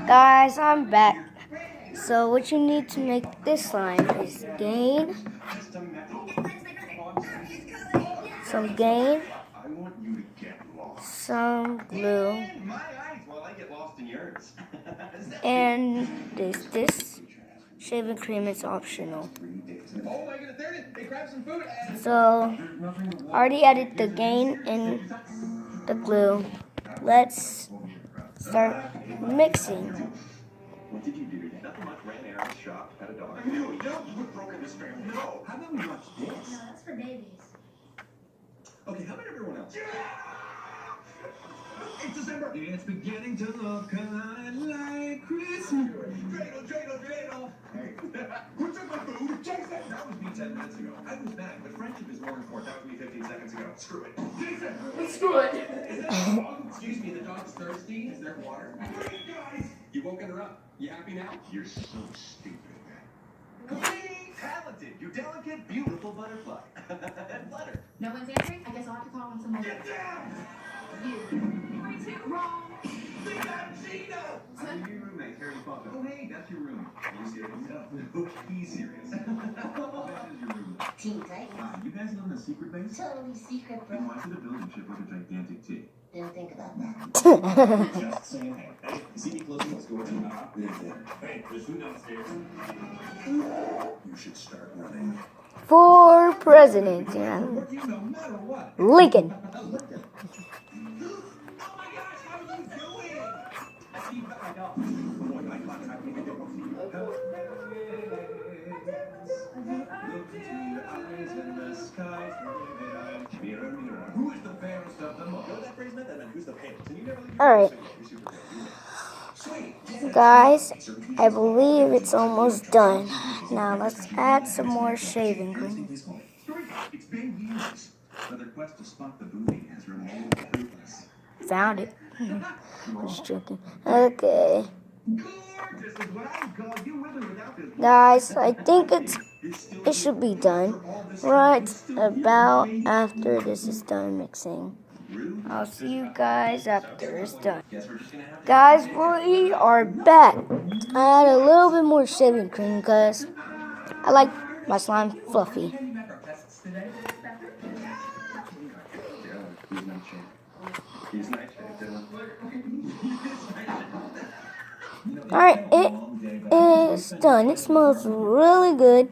Guys, I'm back. So what you need to make this slime is some gain, some glue, and this shaving cream is optional. So I already added the gain and the glue. Let's start mixing. What did you do? Nothing much. Ran errands, shopped, had a dog. No, you've broken this family. No. How about we watch this? No, that's for babies. Okay, how about everyone else? It's December. It's beginning to look a lot like Christmas. Dreidel. Hey, who took my food? Jason. That was me 10 minutes ago. I was mad, but friendship is more important. That was me 15 seconds ago. Screw it. Jason, screw it. Is that a dog? Excuse me, the dog's thirsty. Is there water? Great, guys. You woken her up. You happy now? You're so stupid. Talented, you delicate, beautiful butterfly. And butter. No one's answering? I guess I'll have to call on someone. Get down! You. 42? Wrong. Think I'm Gina! I'm your new roommate, Harry Potter. Oh, hey, that's your room. Are you serious? No, he's serious. This is your room. Team tight. You guys live in a secret base? Totally secret, bro. Then why should a building ship with a gigantic T? Didn't think about that. Just saying, hey, you see me closing this door? Hey, there's food downstairs. You should start running. For president, No matter what. Lincoln. Oh my gosh, how are you doing? I see you back. I know. Boy, I thought I needed to go see you. Look into your eyes in the sky. Mirror, mirror. Who is the fairest of them all? You know that phrase meant? That meant who's the fairest? And you never leave. Alright. Guys, I believe it's almost done. Now let's add some more shaving cream. It's been years, but their quest to spot the booty has remained fruitless. Found it. Just joking. Okay. Guys, I think it should be done right about after this is done mixing. I'll see you guys after it's done. Guys, we are back. I add a little bit more shaving cream because I like my slime fluffy. Alright, it is done. It smells really good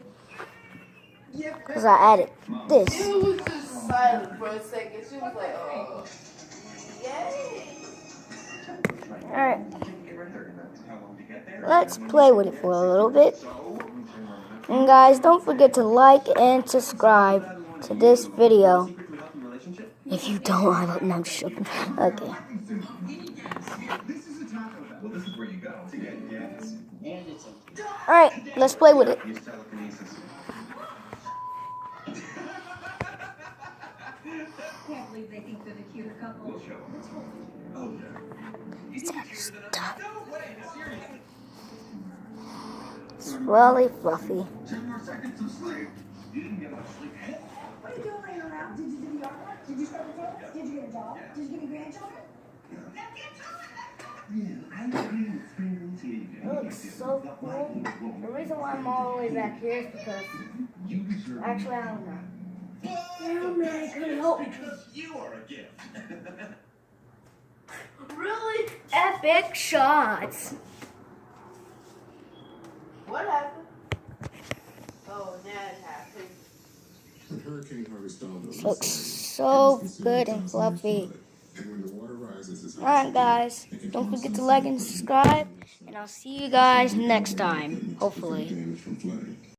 because I added this. She was just silent for a second. She was like, oh, yay. Alright, let's play with it for a little bit. And guys, don't forget to like and subscribe to this video. If you don't, I'm just joking. Okay. Alright, let's play with it. Can't believe they think they're the cute couple. Stop. It's really fluffy. 10 more seconds of sleep. You didn't get much sleep. What are you doing laying around? Did you do the yard work? Did you start the job? Did you get a job? Did you give me grandchildren? It looks so cool. The reason why I'm all the way back here is because actually I don't know. Oh man, I couldn't help it. You are a gift. Really epic shots. What happened? Oh, that happened. Hurricane Harvey stalled Looks so good and fluffy. And when the water rises, Alright guys, don't forget to like and subscribe, and I'll see you guys next time, hopefully. damage from flooding.